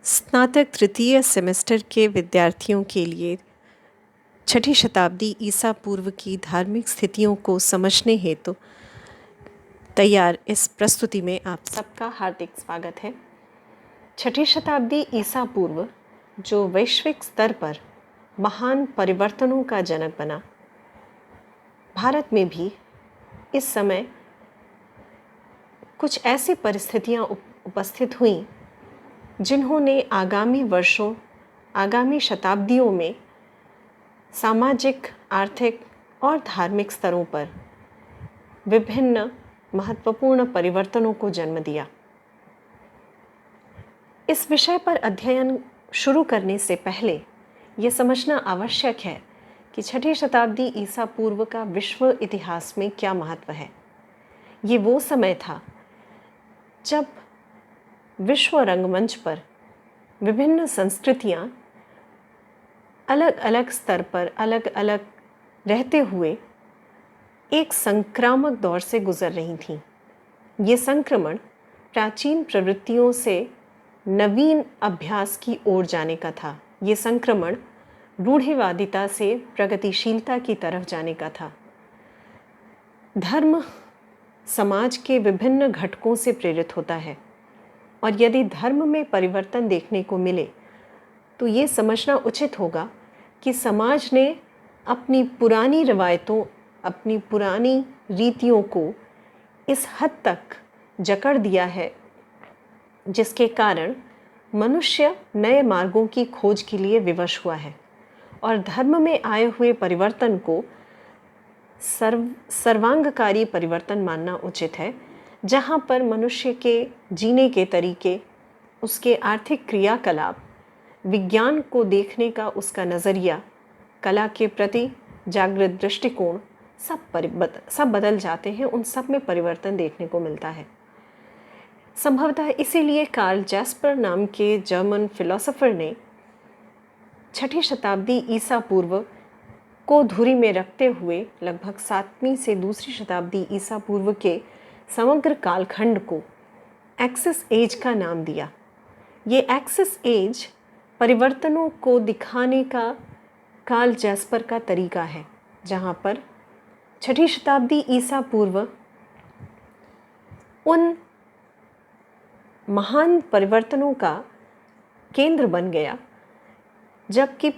स्नातक तृतीय सेमेस्टर के विद्यार्थियों के लिए छठी शताब्दी ईसा पूर्व की धार्मिक स्थितियों को समझने हेतु तैयार इस प्रस्तुति में आप सबका हार्दिक स्वागत है। छठी शताब्दी ईसा पूर्व जो वैश्विक स्तर पर महान परिवर्तनों का जनक बना, भारत में भी इस समय कुछ ऐसी परिस्थितियां उपस्थित हुईं जिन्होंने आगामी वर्षों, आगामी शताब्दियों में सामाजिक, आर्थिक और धार्मिक स्तरों पर विभिन्न महत्वपूर्ण परिवर्तनों को जन्म दिया। इस विषय पर अध्ययन शुरू करने से पहले ये समझना आवश्यक है कि छठी शताब्दी ईसा पूर्व का विश्व इतिहास में क्या महत्व है। ये वो समय था जब विश्व रंगमंच पर विभिन्न संस्कृतियां अलग अलग स्तर पर अलग अलग रहते हुए एक संक्रामक दौर से गुजर रही थीं। ये संक्रमण प्राचीन प्रवृत्तियों से नवीन अभ्यास की ओर जाने का था। ये संक्रमण रूढ़िवादिता से प्रगतिशीलता की तरफ जाने का था। धर्म समाज के विभिन्न घटकों से प्रेरित होता है और यदि धर्म में परिवर्तन देखने को मिले तो ये समझना उचित होगा कि समाज ने अपनी पुरानी रवायतों, अपनी पुरानी रीतियों को इस हद तक जकड़ दिया है जिसके कारण मनुष्य नए मार्गों की खोज के लिए विवश हुआ है और धर्म में आए हुए परिवर्तन को सर्वांगकारी परिवर्तन मानना उचित है, जहाँ पर मनुष्य के जीने के तरीके, उसके आर्थिक क्रियाकलाप, विज्ञान को देखने का उसका नज़रिया, कला के प्रति जागृत दृष्टिकोण सब बदल जाते हैं। उन सब में परिवर्तन देखने को मिलता है। संभवतः इसीलिए कार्ल जैस्पर नाम के जर्मन फिलोसोफर ने छठी शताब्दी ईसा पूर्व को धुरी में रखते हुए लगभग 7वीं से दूसरी शताब्दी ईसा पूर्व के समग्र कालखंड को एक्सिस एज का नाम दिया। ये एक्सिस एज परिवर्तनों को दिखाने का कार्ल जैस्पर का तरीका है, जहाँ पर छठी शताब्दी ईसा पूर्व उन महान परिवर्तनों का केंद्र बन गया, जबकि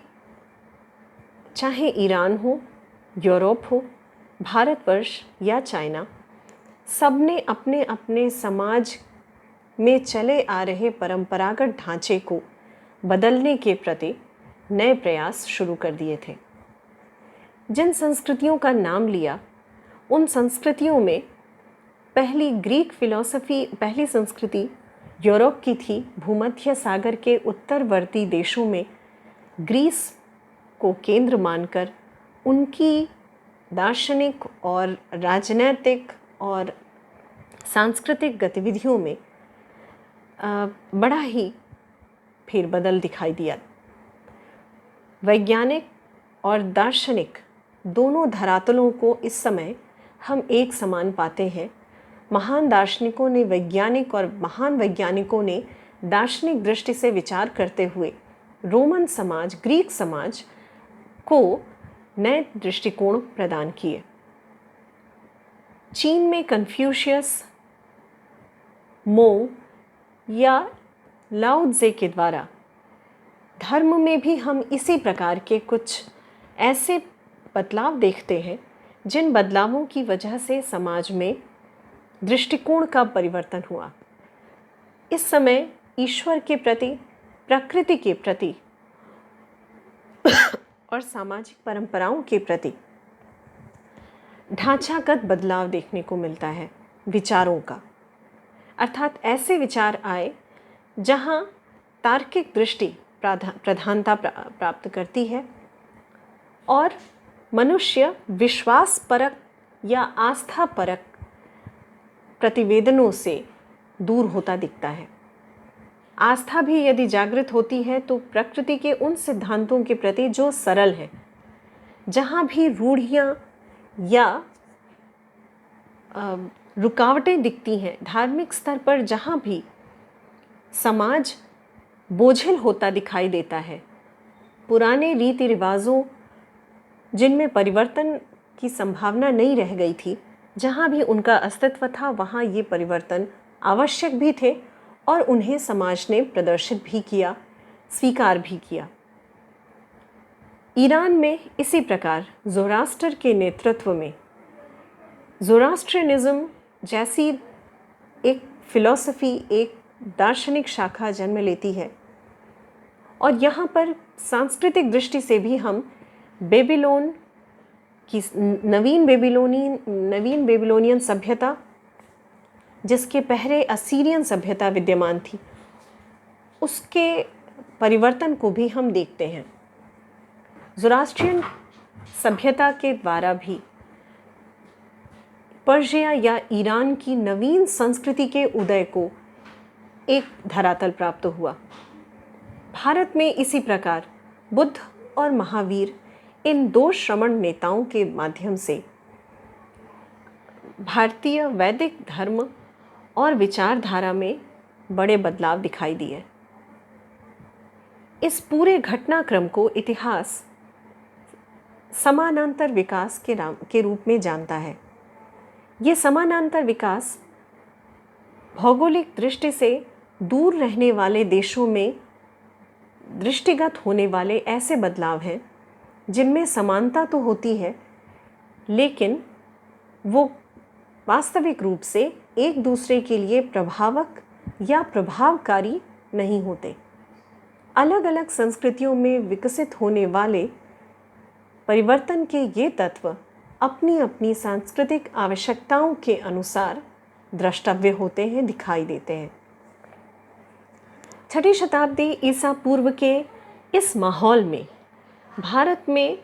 चाहे ईरान हो, यूरोप हो, भारतवर्ष या चाइना, सबने अपने अपने समाज में चले आ रहे परंपरागत ढांचे को बदलने के प्रति नए प्रयास शुरू कर दिए थे। जिन संस्कृतियों का नाम लिया, उन संस्कृतियों में पहली संस्कृति यूरोप की थी। भूमध्य सागर के उत्तरवर्ती देशों में ग्रीस को केंद्र मानकर उनकी दार्शनिक और राजनैतिक और सांस्कृतिक गतिविधियों में बड़ा ही फेरबदल दिखाई दिया। वैज्ञानिक और दार्शनिक दोनों धरातलों को इस समय हम एक समान पाते हैं। महान दार्शनिकों ने वैज्ञानिक और महान वैज्ञानिकों ने दार्शनिक दृष्टि से विचार करते हुए रोमन समाज, ग्रीक समाज को नए दृष्टिकोण प्रदान किए। चीन में कन्फ्यूशियस, मो या लाओ त्से के द्वारा धर्म में भी हम इसी प्रकार के कुछ ऐसे बदलाव देखते हैं जिन बदलावों की वजह से समाज में दृष्टिकोण का परिवर्तन हुआ। इस समय ईश्वर के प्रति, प्रकृति के प्रति और सामाजिक परंपराओं के प्रति ढांचागत बदलाव देखने को मिलता है विचारों का। अर्थात ऐसे विचार आए जहां तार्किक दृष्टि प्रधानता प्राप्त करती है और मनुष्य विश्वासपरक या आस्थापरक प्रतिवेदनों से दूर होता दिखता है। आस्था भी यदि जागृत होती है तो प्रकृति के उन सिद्धांतों के प्रति जो सरल है, जहाँ भी रूढ़ियाँ या रुकावटें दिखती हैं, धार्मिक स्तर पर जहाँ भी समाज बोझिल होता दिखाई देता है। पुराने रीति रिवाजों जिनमें परिवर्तन की संभावना नहीं रह गई थी, जहाँ भी उनका अस्तित्व था वहाँ ये परिवर्तन आवश्यक भी थे और उन्हें समाज ने प्रदर्शित भी किया, स्वीकार भी किया। ईरान में इसी प्रकार ज़ोरास्टर के नेतृत्व में ज़ोरास्ट्रियनिज़्म जैसी एक फिलॉसफी, एक दार्शनिक शाखा जन्म लेती है। और यहाँ पर सांस्कृतिक दृष्टि से भी हम बेबीलोन की नवीन बेबीलोनियन सभ्यता, जिसके पहले असीरियन सभ्यता विद्यमान थी, उसके परिवर्तन को भी हम देखते हैं। ज़ोरास्ट्रियन सभ्यता के द्वारा भी पर्शिया या ईरान की नवीन संस्कृति के उदय को एक धरातल प्राप्त हुआ। भारत में इसी प्रकार बुद्ध और महावीर, इन दो श्रमण नेताओं के माध्यम से भारतीय वैदिक धर्म और विचारधारा में बड़े बदलाव दिखाई दिए। इस पूरे घटनाक्रम को इतिहास समानांतर विकास के रूप में जानता है। ये समानांतर विकास भौगोलिक दृष्टि से दूर रहने वाले देशों में दृष्टिगत होने वाले ऐसे बदलाव हैं जिनमें समानता तो होती है, लेकिन वो वास्तविक रूप से एक दूसरे के लिए प्रभावक या प्रभावकारी नहीं होते। अलग अलग संस्कृतियों में विकसित होने वाले परिवर्तन के ये तत्व अपनी अपनी सांस्कृतिक आवश्यकताओं के अनुसार द्रष्टव्य होते हैं, दिखाई देते हैं। 6वीं शताब्दी ईसा पूर्व के इस माहौल में भारत में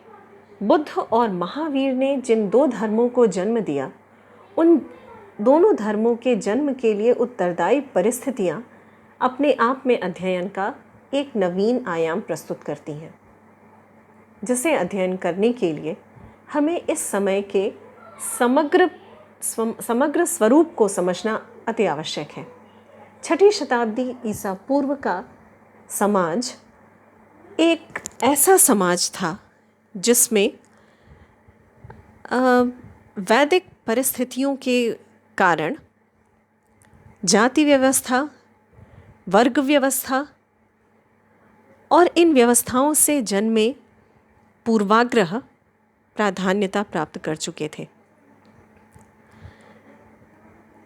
बुद्ध और महावीर ने जिन दो धर्मों को जन्म दिया, उन दोनों धर्मों के जन्म के लिए उत्तरदायी परिस्थितियां अपने आप में अध्ययन का एक नवीन आयाम प्रस्तुत करती हैं, जिसे अध्ययन करने के लिए हमें इस समय के समग्र स्वरूप को समझना अति आवश्यक है। 6वीं शताब्दी ईसा पूर्व का समाज एक ऐसा समाज था जिसमें वैदिक परिस्थितियों के कारण जाति व्यवस्था, वर्ग व्यवस्था और इन व्यवस्थाओं से जन्मे पूर्वाग्रह प्राधान्यता प्राप्त कर चुके थे।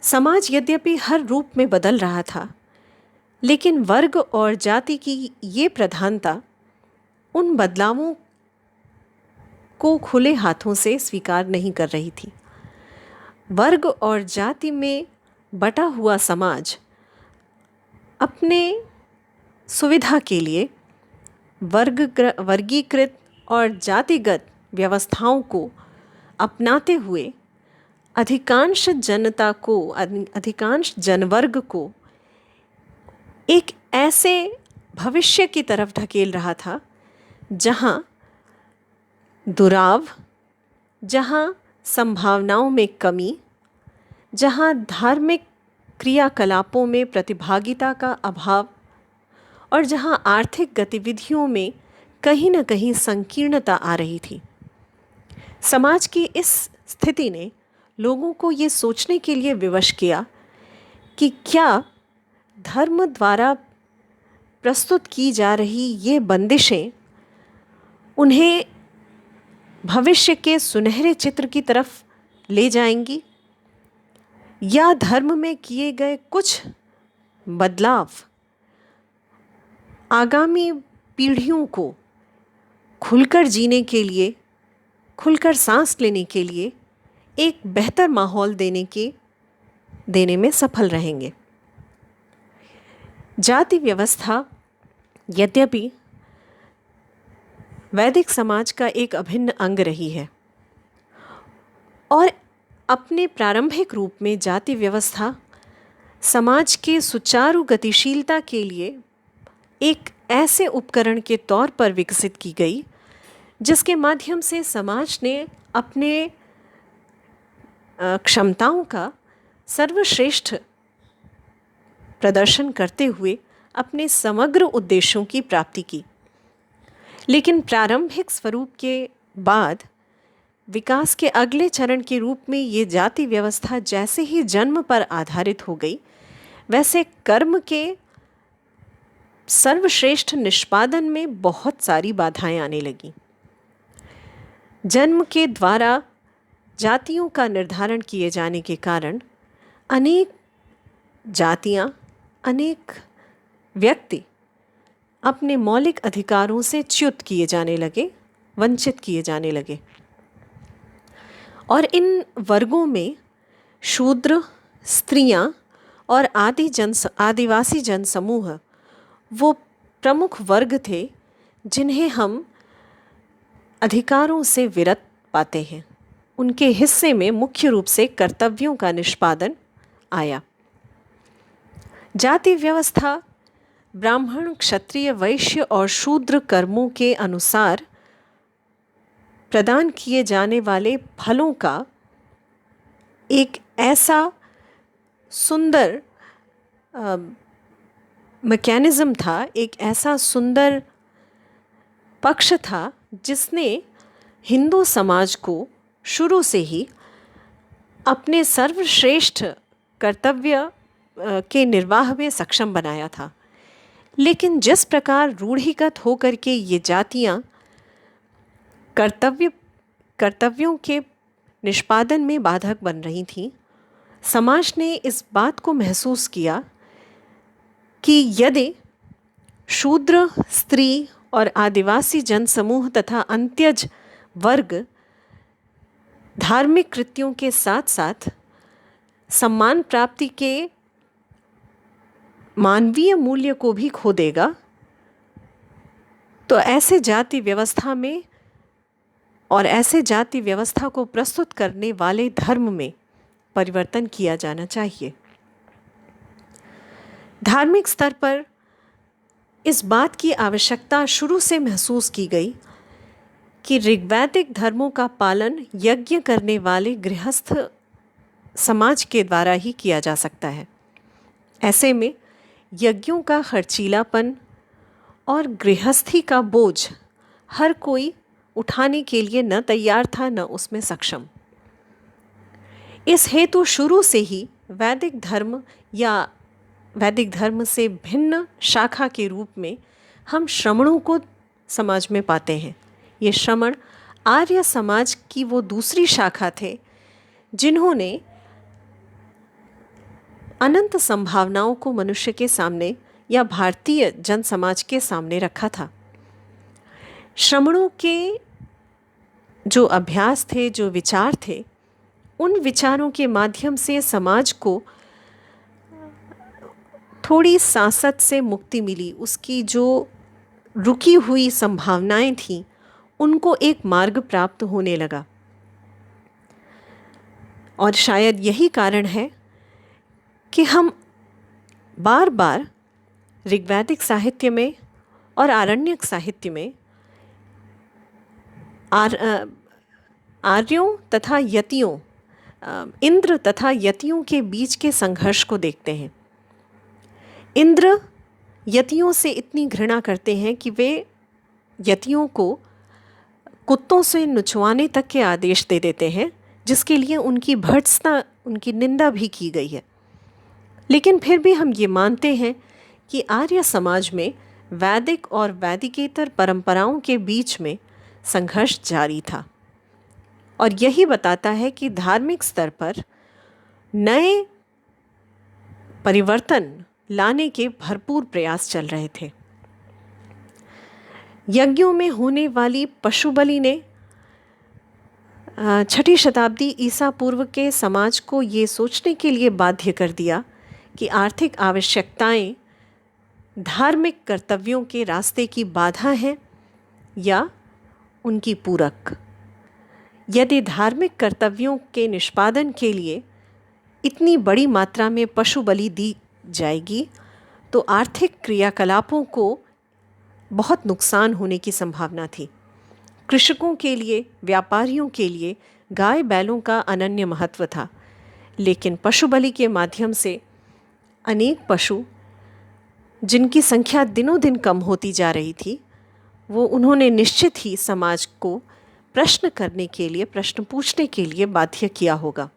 समाज यद्यपि हर रूप में बदल रहा था, लेकिन वर्ग और जाति की ये प्रधानता उन बदलावों को खुले हाथों से स्वीकार नहीं कर रही थी। वर्ग और जाति में बटा हुआ समाज अपने सुविधा के लिए वर्गीकृत और जातिगत व्यवस्थाओं को अपनाते हुए अधिकांश जनवर्ग को एक ऐसे भविष्य की तरफ ढकेल रहा था जहाँ दुराव, जहाँ संभावनाओं में कमी, जहाँ धार्मिक क्रियाकलापों में प्रतिभागिता का अभाव और जहाँ आर्थिक गतिविधियों में कहीं न कहीं संकीर्णता आ रही थी। समाज की इस स्थिति ने लोगों को ये सोचने के लिए विवश किया कि क्या धर्म द्वारा प्रस्तुत की जा रही ये बंदिशें उन्हें भविष्य के सुनहरे चित्र की तरफ ले जाएंगी, या धर्म में किए गए कुछ बदलाव आगामी पीढ़ियों को खुलकर जीने के लिए, खुलकर सांस लेने के लिए एक बेहतर माहौल देने में सफल रहेंगे। जाति व्यवस्था यद्यपि वैदिक समाज का एक अभिन्न अंग रही है और अपने प्रारंभिक रूप में जाति व्यवस्था समाज के सुचारू गतिशीलता के लिए एक ऐसे उपकरण के तौर पर विकसित की गई जिसके माध्यम से समाज ने अपने क्षमताओं का सर्वश्रेष्ठ प्रदर्शन करते हुए अपने समग्र उद्देश्यों की प्राप्ति की। लेकिन प्रारंभिक स्वरूप के बाद विकास के अगले चरण के रूप में ये जाति व्यवस्था जैसे ही जन्म पर आधारित हो गई, वैसे कर्म के सर्वश्रेष्ठ निष्पादन में बहुत सारी बाधाएं आने लगीं। जन्म के द्वारा जातियों का निर्धारण किए जाने के कारण अनेक जातियां, अनेक व्यक्ति अपने मौलिक अधिकारों से च्युत किए जाने लगे, वंचित किए जाने लगे। और इन वर्गों में शूद्र, स्त्रियां और आदिवासी जनसमूह वो प्रमुख वर्ग थे जिन्हें हम अधिकारों से विरत पाते हैं। उनके हिस्से में मुख्य रूप से कर्तव्यों का निष्पादन आया। जाति व्यवस्था ब्राह्मण, क्षत्रिय, वैश्य और शूद्र कर्मों के अनुसार प्रदान किए जाने वाले फलों का एक ऐसा सुंदर मैकेनिज्म था, एक ऐसा सुंदर पक्ष था जिसने हिंदू समाज को शुरू से ही अपने सर्वश्रेष्ठ कर्तव्य के निर्वाह में सक्षम बनाया था। लेकिन जिस प्रकार रूढ़िगत होकर के ये जातियां कर्तव्यों के निष्पादन में बाधक बन रही थीं, समाज ने इस बात को महसूस किया कि यदि शूद्र, स्त्री और आदिवासी जनसमूह तथा अंत्यज वर्ग धार्मिक कृत्यों के साथ साथ सम्मान प्राप्ति के मानवीय मूल्य को भी खो देगा, तो ऐसे जाति व्यवस्था में और ऐसे जाति व्यवस्था को प्रस्तुत करने वाले धर्म में परिवर्तन किया जाना चाहिए। धार्मिक स्तर पर इस बात की आवश्यकता शुरू से महसूस की गई कि ऋग्वैदिक धर्मों का पालन यज्ञ करने वाले गृहस्थ समाज के द्वारा ही किया जा सकता है। ऐसे में यज्ञों का खर्चीलापन और गृहस्थी का बोझ हर कोई उठाने के लिए न तैयार था, न उसमें सक्षम। इस हेतु शुरू से ही वैदिक धर्म या वैदिक धर्म से भिन्न शाखा के रूप में हम श्रमणों को समाज में पाते हैं। ये श्रमण आर्य समाज की वो दूसरी शाखा थे जिन्होंने अनंत संभावनाओं को मनुष्य के सामने या भारतीय जन समाज के सामने रखा था। श्रमणों के जो अभ्यास थे, जो विचार थे, उन विचारों के माध्यम से समाज को थोड़ी सांसत से मुक्ति मिली। उसकी जो रुकी हुई संभावनाएं थीं, उनको एक मार्ग प्राप्त होने लगा। और शायद यही कारण है कि हम बार बार ऋग्वैदिक साहित्य में और आरण्यक साहित्य में आर्यों तथा यतियों, इंद्र तथा यतियों के बीच के संघर्ष को देखते हैं। इंद्र यतियों से इतनी घृणा करते हैं कि वे यतियों को कुत्तों से नुचवाने तक के आदेश दे देते हैं, जिसके लिए उनकी भर्त्सना, उनकी निंदा भी की गई है। लेकिन फिर भी हम ये मानते हैं कि आर्य समाज में वैदिक और वैदिकेतर परंपराओं के बीच में संघर्ष जारी था। और यही बताता है कि धार्मिक स्तर पर नए परिवर्तन लाने के भरपूर प्रयास चल रहे थे। यज्ञों में होने वाली पशु बलि ने 6ठी शताब्दी ईसा पूर्व के समाज को ये सोचने के लिए बाध्य कर दिया कि आर्थिक आवश्यकताएं धार्मिक कर्तव्यों के रास्ते की बाधा हैं या उनकी पूरक। यदि धार्मिक कर्तव्यों के निष्पादन के लिए इतनी बड़ी मात्रा में पशु बलि दी जाएगी तो आर्थिक क्रियाकलापों को बहुत नुकसान होने की संभावना थी। कृषकों के लिए, व्यापारियों के लिए गाय बैलों का अनन्य महत्व था, लेकिन पशु बलि के माध्यम से अनेक पशु जिनकी संख्या दिनों दिन कम होती जा रही थी, वो उन्होंने निश्चित ही समाज को प्रश्न करने के लिए, प्रश्न पूछने के लिए बाध्य किया होगा।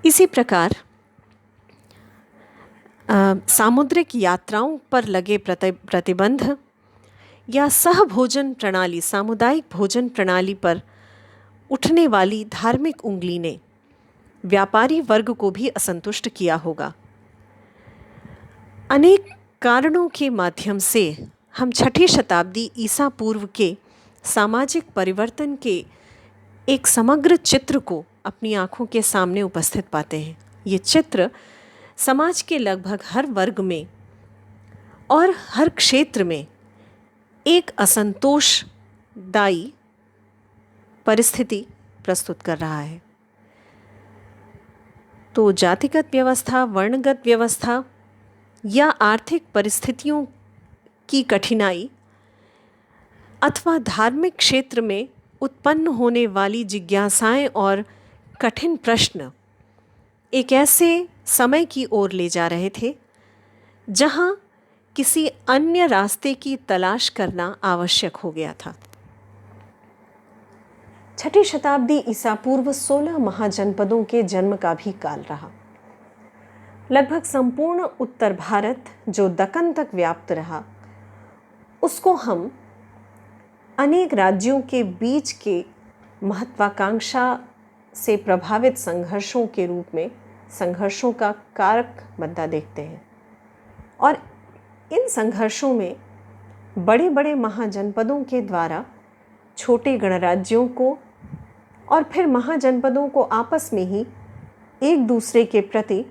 इसी प्रकार सामुद्रिक यात्राओं पर लगे प्रतिबंध या सहभोजन प्रणाली, सामुदायिक भोजन प्रणाली पर उठने वाली धार्मिक उंगली ने व्यापारी वर्ग को भी असंतुष्ट किया होगा। अनेक कारणों के माध्यम से हम 6ठी शताब्दी ईसा पूर्व के सामाजिक परिवर्तन के एक समग्र चित्र को अपनी आँखों के सामने उपस्थित पाते हैं। ये चित्र समाज के लगभग हर वर्ग में और हर क्षेत्र में एक असंतोषदायी परिस्थिति प्रस्तुत कर रहा है। तो जातिगत व्यवस्था, वर्णगत व्यवस्था या आर्थिक परिस्थितियों की कठिनाई अथवा धार्मिक क्षेत्र में उत्पन्न होने वाली जिज्ञासाएं और कठिन प्रश्न एक ऐसे समय की ओर ले जा रहे थे जहां किसी अन्य रास्ते की तलाश करना आवश्यक हो गया था। 6ठी शताब्दी ईसा पूर्व 16 महाजनपदों के जन्म का भी काल रहा। लगभग संपूर्ण उत्तर भारत जो दक्कन तक व्याप्त रहा, उसको हम अनेक राज्यों के बीच के महत्वाकांक्षा से प्रभावित संघर्षों के रूप में संघर्षों का कारक बनता देखते हैं। और इन संघर्षों में बड़े बड़े महाजनपदों के द्वारा छोटे गणराज्यों को और फिर महाजनपदों को आपस में ही एक दूसरे के प्रति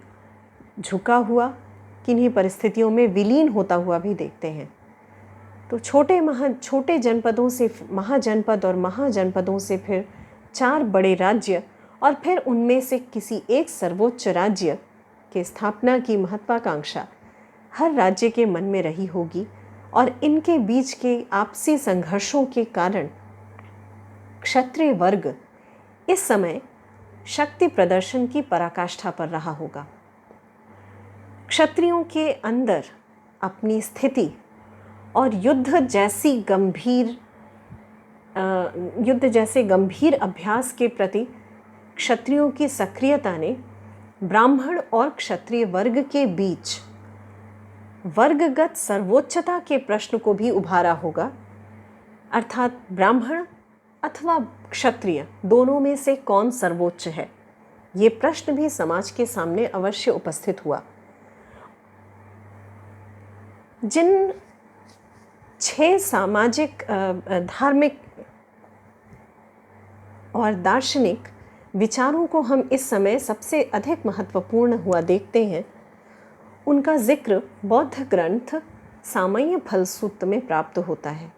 झुका हुआ, किन्हीं परिस्थितियों में विलीन होता हुआ भी देखते हैं। तो छोटे जनपदों से महाजनपद और महाजनपदों से फिर 4 बड़े राज्य और फिर उनमें से किसी एक सर्वोच्च राज्य के स्थापना की महत्वाकांक्षा हर राज्य के मन में रही होगी। और इनके बीच के आपसी संघर्षों के कारण क्षत्रिय वर्ग इस समय शक्ति प्रदर्शन की पराकाष्ठा पर रहा होगा। क्षत्रियों के अंदर अपनी स्थिति और युद्ध जैसे गंभीर अभ्यास के प्रति क्षत्रियों की सक्रियता ने ब्राह्मण और क्षत्रिय वर्ग के बीच वर्गगत सर्वोच्चता के प्रश्न को भी उभारा होगा। अर्थात ब्राह्मण अथवा क्षत्रिय दोनों में से कौन सर्वोच्च है, ये प्रश्न भी समाज के सामने अवश्य उपस्थित हुआ। जिन 6 सामाजिक, धार्मिक और दार्शनिक विचारों को हम इस समय सबसे अधिक महत्वपूर्ण हुआ देखते हैं, उनका जिक्र बौद्ध ग्रंथ सामय्य फलसूत्र में प्राप्त होता है।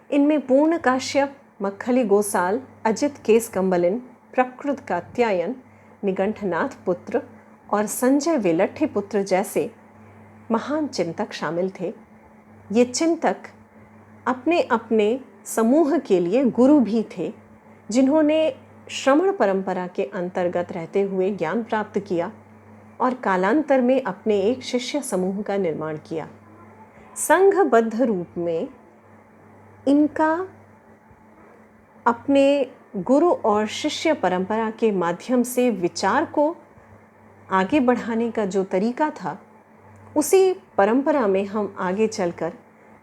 इनमें पूर्ण काश्यप, मक्खली गोसाल, अजित केसकम्बलिन, प्रकृत कात्यायन, निगंठनाथ पुत्र और संजय वेलट्ठी पुत्र जैसे महान चिंतक शामिल थे। ये चिंतक अपने अपने समूह के लिए गुरु भी थे, जिन्होंने श्रमण परंपरा के अंतर्गत रहते हुए ज्ञान प्राप्त किया और कालांतर में अपने एक शिष्य समूह का निर्माण किया। संघबद्ध रूप में इनका अपने गुरु और शिष्य परंपरा के माध्यम से विचार को आगे बढ़ाने का जो तरीका था, उसी परंपरा में हम आगे चलकर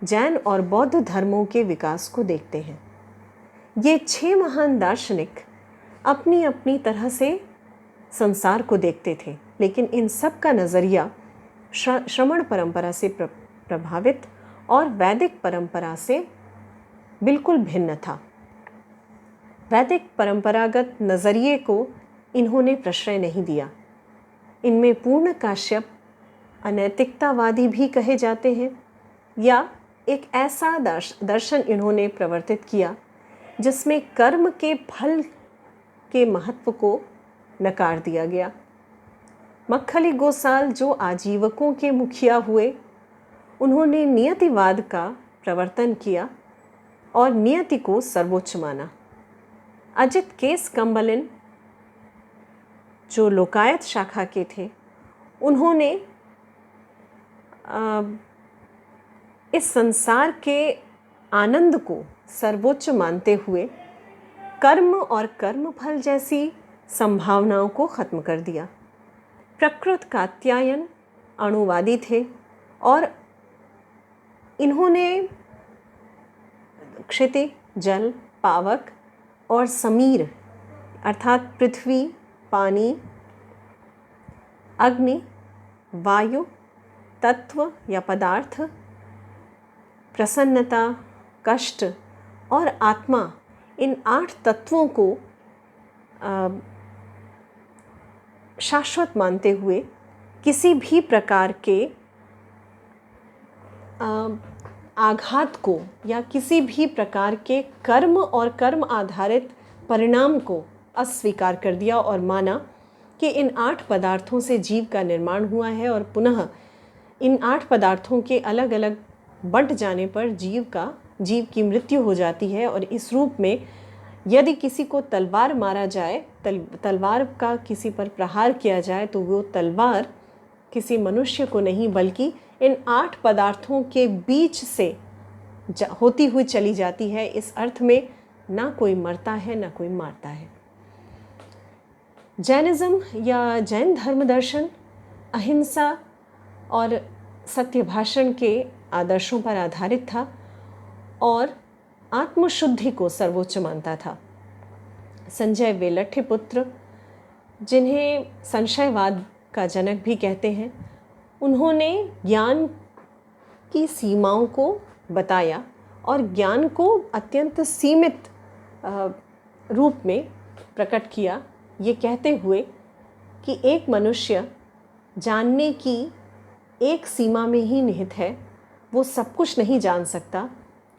जैन और बौद्ध धर्मों के विकास को देखते हैं। ये 6 महान दार्शनिक अपनी अपनी तरह से संसार को देखते थे, लेकिन इन सब का नज़रिया श्रमण परंपरा से प्रभावित और वैदिक परंपरा से बिल्कुल भिन्न था। वैदिक परंपरागत नज़रिए को इन्होंने प्रश्रय नहीं दिया। इनमें पूर्ण काश्यप अनैतिकतावादी भी कहे जाते हैं, या एक ऐसा दर्शन इन्होंने प्रवर्तित किया जिसमें कर्म के फल के महत्व को नकार दिया गया। मक्खली गोसाल जो आजीवकों के मुखिया हुए, उन्होंने नियतिवाद का प्रवर्तन किया और नियति को सर्वोच्च माना। अजित केसकम्बलिन जो लोकायत शाखा के थे, उन्होंने इस संसार के आनंद को सर्वोच्च मानते हुए कर्म और कर्मफल जैसी संभावनाओं को खत्म कर दिया। प्रकृत कात्यायन अणुवादी थे और इन्होंने क्षिति, जल, पावक और समीर अर्थात पृथ्वी, पानी, अग्नि, वायु, तत्व या पदार्थ, प्रसन्नता, कष्ट और आत्मा, इन 8 तत्वों को शाश्वत मानते हुए किसी भी प्रकार के आघात को या किसी भी प्रकार के कर्म और कर्म आधारित परिणाम को अस्वीकार कर दिया और माना कि इन 8 पदार्थों से जीव का निर्माण हुआ है और पुनः इन 8 पदार्थों के अलग अलग बंट जाने पर जीव की मृत्यु हो जाती है। और इस रूप में यदि किसी को तलवार मारा जाए, तलवार का किसी पर प्रहार किया जाए, तो वो तलवार किसी मनुष्य को नहीं बल्कि इन 8 पदार्थों के बीच से होती हुई चली जाती है। इस अर्थ में ना कोई मरता है ना कोई मारता है। जैनिज्म या जैन धर्म दर्शन अहिंसा और सत्य भाषण के आदर्शों पर आधारित था और आत्मशुद्धि को सर्वोच्च मानता था। संजय वेलट्ठे पुत्र, जिन्हें संशयवाद का जनक भी कहते हैं, उन्होंने ज्ञान की सीमाओं को बताया और ज्ञान को अत्यंत सीमित रूप में प्रकट किया, ये कहते हुए कि एक मनुष्य जानने की एक सीमा में ही निहित है, वो सब कुछ नहीं जान सकता।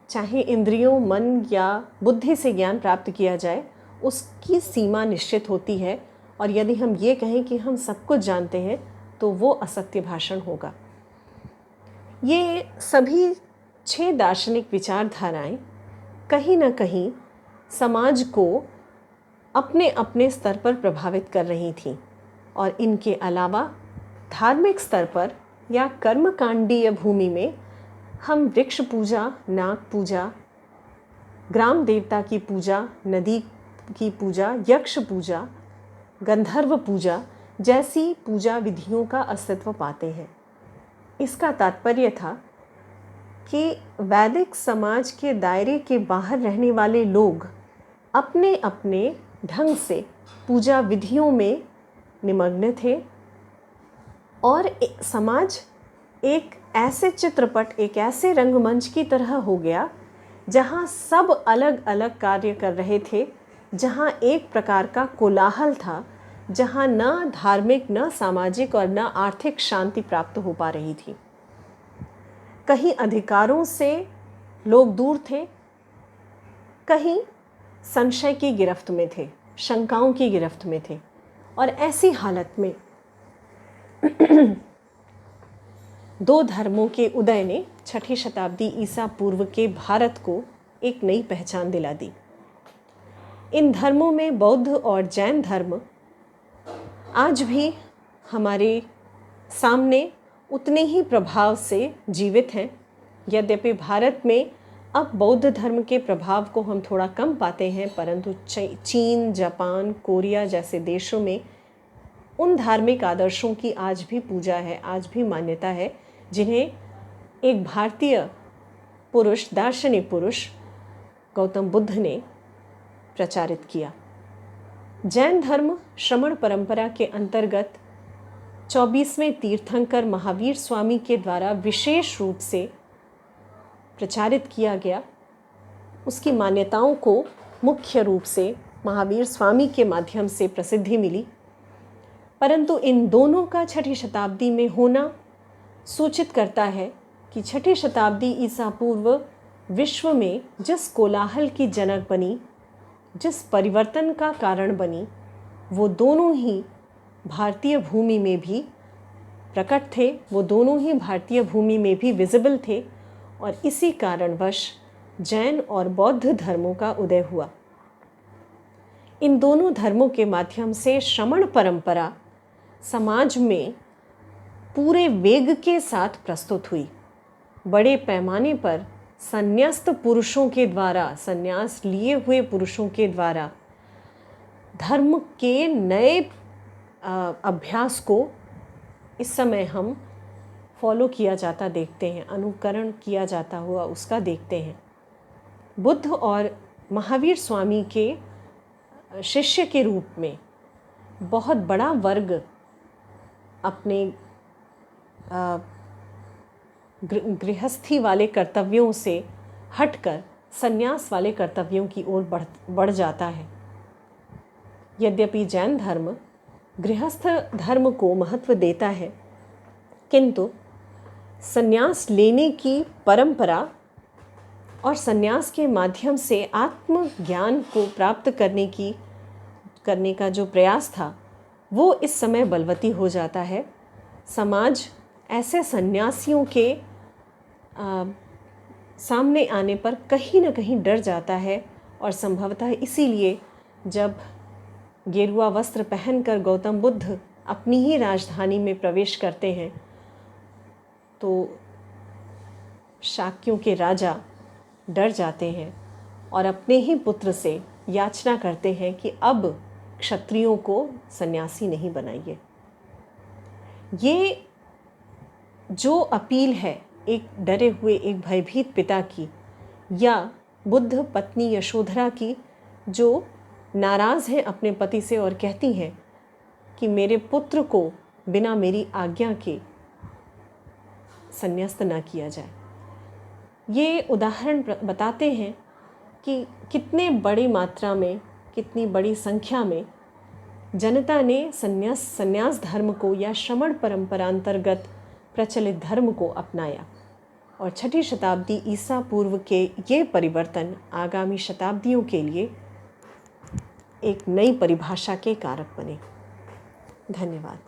चाहे इंद्रियों, मन या बुद्धि से ज्ञान प्राप्त किया जाए, उसकी सीमा निश्चित होती है और यदि हम ये कहें कि हम सब कुछ जानते हैं तो वो असत्य भाषण होगा। ये सभी 6 दार्शनिक विचारधाराएं कहीं ना कहीं समाज को अपने अपने स्तर पर प्रभावित कर रही थीं और इनके अलावा धार्मिक स्तर पर या कर्मकांडीय भूमि में हम वृक्ष पूजा, नाग पूजा, ग्राम देवता की पूजा, नदी की पूजा, यक्ष पूजा, गंधर्व पूजा जैसी पूजा विधियों का अस्तित्व पाते हैं। इसका तात्पर्य था कि वैदिक समाज के दायरे के बाहर रहने वाले लोग अपने अपने ढंग से पूजा विधियों में निमग्न थे और समाज एक ऐसे चित्रपट, एक ऐसे रंगमंच की तरह हो गया जहाँ सब अलग अलग कार्य कर रहे थे, जहाँ एक प्रकार का कोलाहल था, जहाँ न धार्मिक, न सामाजिक और न आर्थिक शांति प्राप्त हो पा रही थी। कहीं अधिकारों से लोग दूर थे, कहीं संशय की गिरफ्त में थे, शंकाओं की गिरफ्त में थे। और ऐसी हालत में 2 धर्मों के उदय ने 6ठी शताब्दी ईसा पूर्व के भारत को एक नई पहचान दिला दी। इन धर्मों में बौद्ध और जैन धर्म आज भी हमारे सामने उतने ही प्रभाव से जीवित हैं। यद्यपि भारत में अब बौद्ध धर्म के प्रभाव को हम थोड़ा कम पाते हैं, परंतु चीन, जापान, कोरिया जैसे देशों में उन धार्मिक आदर्शों की आज भी पूजा है, आज भी मान्यता है, जिन्हें एक भारतीय पुरुष, दार्शनिक पुरुष गौतम बुद्ध ने प्रचारित किया। जैन धर्म श्रमण परंपरा के अंतर्गत 24वें तीर्थंकर महावीर स्वामी के द्वारा विशेष रूप से प्रचारित किया गया। उसकी मान्यताओं को मुख्य रूप से महावीर स्वामी के माध्यम से प्रसिद्धि मिली, परंतु इन दोनों का 6ठी शताब्दी में होना सूचित करता है कि 6ठी शताब्दी ईसा पूर्व विश्व में जिस कोलाहल की जनक बनी, जिस परिवर्तन का कारण बनी, वो दोनों ही भारतीय भूमि में भी प्रकट थे, वो दोनों ही भारतीय भूमि में भी विजिबल थे और इसी कारणवश जैन और बौद्ध धर्मों का उदय हुआ। इन दोनों धर्मों के माध्यम से श्रमण परंपरा समाज में पूरे वेग के साथ प्रस्तुत हुई। बड़े पैमाने पर संन्यास्त पुरुषों के द्वारा, संन्यास लिए हुए पुरुषों के द्वारा धर्म के नए अभ्यास को इस समय हम फॉलो किया जाता देखते हैं, अनुकरण किया जाता हुआ उसका देखते हैं। बुद्ध और महावीर स्वामी के शिष्य के रूप में बहुत बड़ा वर्ग अपने गृहस्थी वाले कर्तव्यों से हटकर संन्यास वाले कर्तव्यों की ओर बढ़ जाता है। यद्यपि जैन धर्म गृहस्थ धर्म को महत्व देता है, किंतु संन्यास लेने की परंपरा और संन्यास के माध्यम से आत्मज्ञान को प्राप्त करने का जो प्रयास था वो इस समय बलवती हो जाता है। समाज ऐसे सन्यासियों के सामने आने पर कहीं न कहीं डर जाता है और संभवतः इसीलिए जब गेरुआ वस्त्र पहनकर गौतम बुद्ध अपनी ही राजधानी में प्रवेश करते हैं तो शाक्यों के राजा डर जाते हैं और अपने ही पुत्र से याचना करते हैं कि अब क्षत्रियों को सन्यासी नहीं बनाइए। ये जो अपील है एक डरे हुए, एक भयभीत पिता की, या बुद्ध पत्नी यशोधरा की जो नाराज़ हैं अपने पति से और कहती हैं कि मेरे पुत्र को बिना मेरी आज्ञा के संन्यास्त ना किया जाए। ये उदाहरण बताते हैं कि कितने बड़ी मात्रा में, कितनी बड़ी संख्या में जनता ने संन्यास धर्म को या श्रमण परंपरांतर्गत प्रचलित धर्म को अपनाया और 6ठी शताब्दी ईसा पूर्व के ये परिवर्तन आगामी शताब्दियों के लिए एक नई परिभाषा के कारक बने। धन्यवाद।